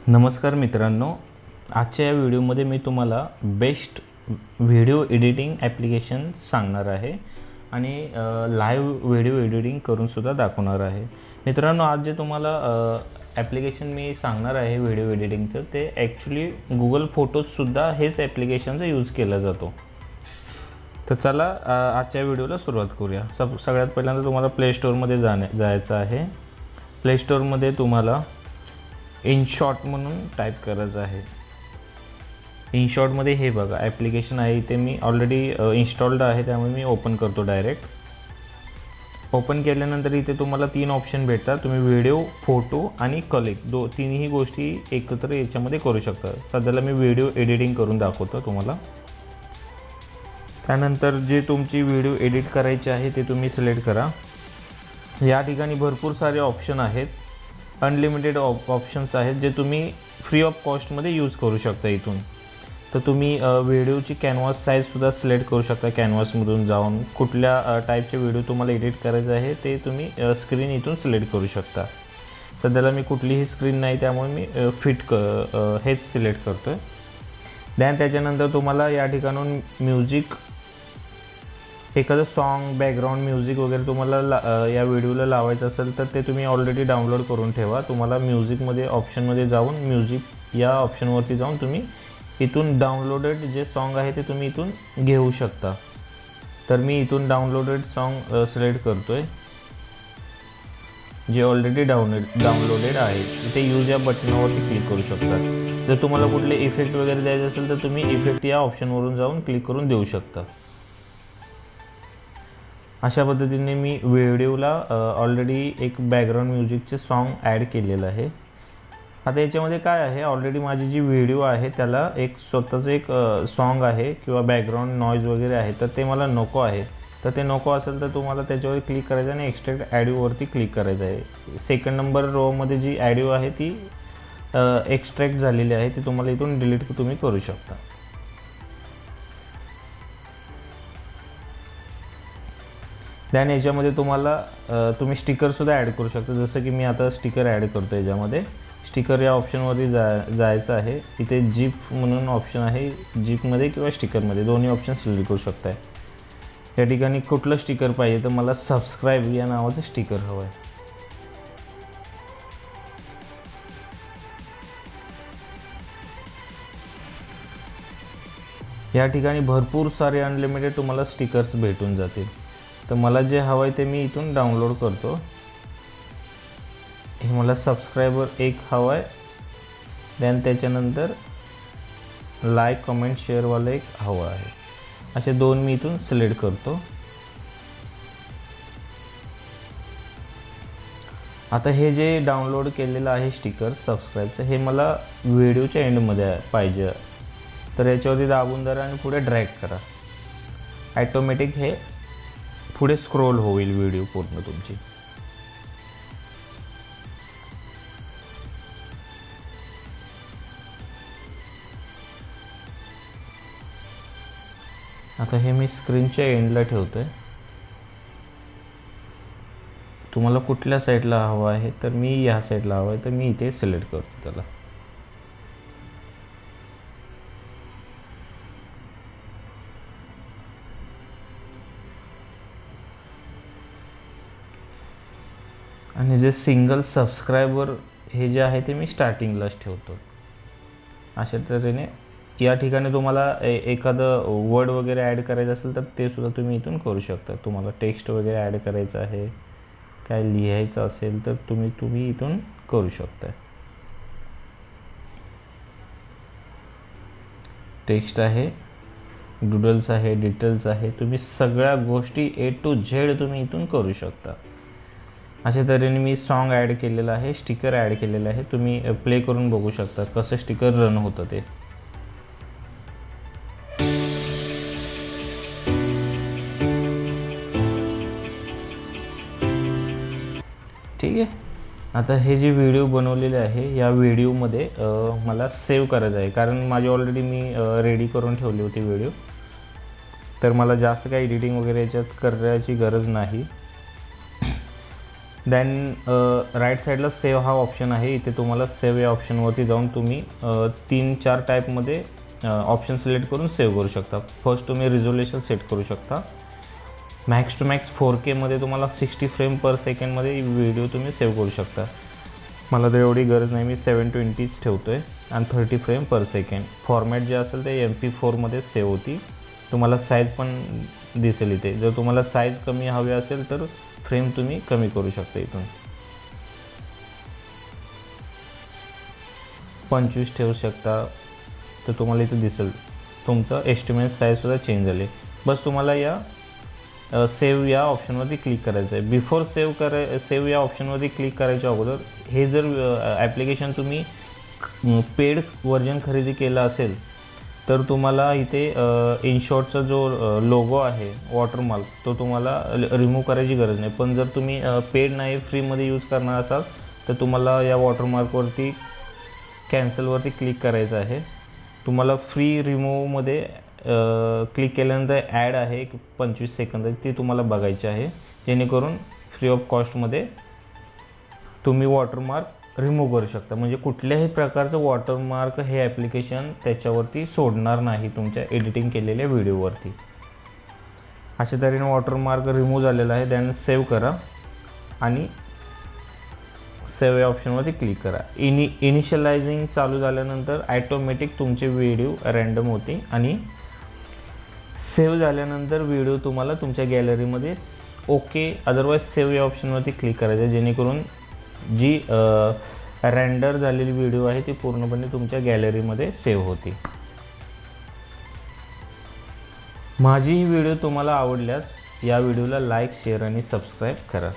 नमस्कार मित्रांनो, आजच्या या व्हिडिओमध्ये मी तुम्हाला बेस्ट व्हिडिओ एडिटिंग ॲप्लिकेशन सांगणार आहे आणि लाईव्ह व्हिडिओ एडिटिंग करूनसुद्धा दाखवणार आहे. मित्रांनो, आज जे तुम्हाला ॲप्लिकेशन मी सांगणार आहे व्हिडिओ एडिटिंगचं, ते ॲक्च्युली गुगल फोटोजसुद्धा हेच ॲप्लिकेशनचा यूज केला जातो. तर चला आजच्या व्हिडिओला सुरुवात करूया. सगळ्यात पहिल्यांदा तुम्हाला प्ले स्टोअरमध्ये जायचं आहे. प्ले स्टोअरमध्ये तुम्हाला इनशॉट म्हणून टाईप करायचं आहे. इनशॉटमध्ये हे बघा ॲप्लिकेशन आहे, इथे मी ऑलरेडी इन्स्टॉल्ड आहे, त्यामुळे मी ओपन करतो. डायरेक्ट ओपन केल्यानंतर इथे तुम्हाला 3 ऑप्शन भेटतात. तुम्ही व्हिडिओ, फोटो आणि कलिक तिन्ही गोष्टी एकत्र याच्यामध्ये करू शकता. सध्याला मी व्हिडिओ एडिटिंग करून दाखवतो तुम्हाला. त्यानंतर जे तुमची व्हिडिओ एडिट करायची आहे ते तुम्ही सिलेक्ट करा. या ठिकाणी भरपूर सारे ऑप्शन आहेत, अनलिमिटेड ऑप्शन्स आहेत जे तुम्ही फ्री ऑफ कॉस्टमध्ये यूज करू शकता इथून. तर तुम्ही व्हिडिओची कॅनव्हास साईजसुद्धा सिलेक्ट करू शकता. कॅनव्हासमधून जाऊन कुठल्या टाईपचे व्हिडिओ तुम्हाला एडिट करायचं आहे ते तुम्ही स्क्रीन इथून सिलेक्ट करू शकता. सध्याला मी कुठलीही स्क्रीन नाही, त्यामुळे मी हेच सिलेक्ट करतो आहे. दॅन त्याच्यानंतर तुम्हाला या ठिकाणून म्युझिक, एखादं सॉन्ग, बॅकग्राऊंड म्युझिक वगैरे तुम्हाला या व्हिडिओला लावायचं असेल तर ते तुम्ही ऑलरेडी डाउनलोड करून ठेवा. तुम्हाला म्युझिकमध्ये ऑप्शनमध्ये जाऊन म्युझिक या ऑप्शनवरती जाऊन तुम्ही इथून डाउनलोडेड जे सॉन्ग आहे ते तुम्ही इथून घेऊ शकता. तर मी इथून डाउनलोडेड सॉन्ग सिलेक्ट करतो आहे, जे ऑलरेडी डाउनलोडेड आहे. इथे यूज या बटनावरती क्लिक करू शकता. जर तुम्हाला कुठले इफेक्ट वगैरे द्यायचे असेल तर तुम्ही इफेक्ट या ऑप्शनवरून जाऊन क्लिक करून देऊ शकता. अशा पद्धतीने मी व्हिडिओला ऑलरेडी एक बॅकग्राऊंड म्युझिकचे सॉन्ग ॲड केलेलं आहे. आता याच्यामध्ये काय आहे, ऑलरेडी माझी जी व्हिडिओ आहे त्याला एक स्वतःचं एक सॉन्ग आहे किंवा बॅकग्राऊंड नॉईज वगैरे आहे, तर ते मला नको आहे. तर ते नको असेल तर तुम्हाला त्याच्यावर क्लिक करायचं आणि एक्स्ट्रॅक्ट ॲडिओवरती क्लिक करायचं आहे. सेकंड नंबर रोमध्ये जी ॲडिओ आहे ती एक्स्ट्रॅक्ट झालेली आहे, ती तुम्हाला इथून डिलीट तुम्ही करू शकता. दॅन याच्यामध्ये तुम्हाला तुम्ही स्टिकरसुद्धा ॲड करू शकता. जसं की मी आता स्टिकर ॲड करतो. याच्यामध्ये स्टिकर या ऑप्शनवरती जायचं आहे. इथे जीप म्हणून ऑप्शन आहे, जीपमध्ये किंवा स्टिकरमध्ये दोन्ही ऑप्शन सिलेक्ट करू शकता. या ठिकाणी कुठलं स्टिकर पाहिजे तर मला सबस्क्राईब या नावाचं स्टिकर हवं आहे. या ठिकाणी भरपूर सारे अनलिमिटेड तुम्हाला स्टिकर्स भेटून जातील. तर मला जे हवं आहे ते मी इथून डाउनलोड करतो. हे मला सबस्क्रायबर 1 हवं आहे. दॅन त्याच्यानंतर लाईक, कमेंट, शेअरवालं एक हवं आहे. असे 2 मी इथून सिलेक्ट करतो. आता हे जे डाउनलोड केलेलं आहे स्टिकर सबस्क्राईबचं, हे मला व्हिडिओच्या एंडमध्ये पाहिजे. तर याच्यावरती दाबून धरा आणि पुढे ड्रॅग करा. ॲटोमॅटिक हे पुढे स्क्रोल होईल व्हिडिओ पूर्ण तुमची. आता हे मी स्क्रीनच्या एंडला ठेवतो आहे. तुम्हाला कुठल्या साईडला हवं आहे तर मी या साईडला हवं आहे, तर मी इथे सिलेक्ट करतो त्याला. आणि जे सिंगल सबस्क्रायबर हे जे आहे ते मी स्टार्टिंगलाच ठेवतो. अशा तऱ्हेने या ठिकाणी तुम्हाला एखादं वर्ड वगैरे ॲड करायचं असेल तर ते सुद्धा तुम्ही इथून करू शकता. तुम्हाला टेक्स्ट वगैरे ॲड करायचं आहे, काय लिहायचं असेल तर तुम्ही इथून करू शकता. टेक्स्ट आहे, डुडल्स आहे, डिटेल्स आहे, तुम्ही सगळ्या गोष्टी A to Z तुम्ही इथून करू शकता. अशा तऱ्हेने मी सॉन्ग ॲड केलेलं आहे, स्टिकर ॲड केलेलं आहे. तुम्ही प्ले करून बघू शकता कसं स्टिकर रन होतं ते. ठीक आहे. आता हे जे व्हिडिओ बनवलेले आहे या व्हिडिओमध्ये मला सेव्ह करायचं आहे, कारण माझी ऑलरेडी मी रेडी करून ठेवली होती व्हिडिओ. तर मला जास्त काही एडिटिंग वगैरे याच्यात करायची गरज नाही. देन राईट साईडला सेव्ह हा ऑप्शन आहे. इथे तुम्हाला सेव्ह या ऑप्शनवरती जाऊन तुम्ही 3-4 टाईपमध्ये ऑप्शन सिलेक्ट करून सेव्ह करू शकता. फर्स्ट तुम्ही रिझोल्युशन सेट करू शकता. मॅक्स टू मॅक्स 4K मध्ये तुम्हाला 60 फ्रेम पर सेकंडमध्ये व्हिडिओ तुम्ही सेव्ह करू शकता. मला तर एवढी गरज नाही, मी 720च ठेवतो आहे आणि 30 फ्रेम पर सेकंड. फॉर्मॅट जे असेल ते MP4मध्ये सेव्ह होती. तुम्हाला साईज पण दिसेल इथे. जर तुम्हाला साईज कमी हवी असेल तर फ्रेम तुम्ही कमी करू शकता. इथून 25 ठेवू शकता, तर तुम्हाला इथे दिसेल तुमचं एस्टिमेट साईजसुद्धा चेंज झाले. बस तुम्हाला या सेव्ह या ऑप्शनवरती क्लिक करायचं आहे. बिफोर सेव्ह या ऑप्शनवरती क्लिक करायच्या अगोदर हे जर ॲप्लिकेशन तुम्ही पेड व्हर्जन खरेदी केलं असेल तर तुम्हाला इथे इनशॉटचा जो लोगो आहे वॉटरमार्क तो तुम्हाला रिमूव्ह करायची गरज नाही. पण जर तुम्ही पेड नाही फ्रीमध्ये यूज करणार असाल तर तुम्हाला या वॉटरमार्कवरती कॅन्सलवरती क्लिक करायचं आहे. तुम्हाला फ्री रिमूव्हमध्ये क्लिक केल्यानंतर ॲड आहे एक 25 सेकंदाची, ती तुम्हाला बघायची आहे, जेणेकरून फ्री ऑफ कॉस्टमध्ये तुम्ही वॉटरमार्क रिमूव्ह करू शकता. म्हणजे कुठल्याही प्रकारचं वॉटरमार्क हे ॲप्लिकेशन त्याच्यावरती सोडणार नाही तुमच्या एडिटिंग केलेल्या व्हिडिओवरती. अशा तऱ्हेने वॉटरमार्क रिमूव्ह झालेला आहे. देन सेव्ह करा आणि सेव्ह या ऑप्शनवरती क्लिक करा. इनिशियलायझिंग चालू झाल्यानंतर ॲटोमॅटिक तुमचे व्हिडिओ रँडम होते आणि सेव्ह झाल्यानंतर व्हिडिओ तुम्हाला तुमच्या गॅलरीमध्ये ओके, अदरवाईज सेव्ह या ऑप्शनवरती क्लिक करायचं, जेणेकरून जी रेंडर झालेली व्हिडिओ आहे ती पूर्णपणे तुमच्या गॅलरीमध्ये सेव्ह होती. माझी ही व्हिडिओ तुम्हाला आवडल्यास या व्हिडिओला लाईक, शेअर आणि सबस्क्राईब करा.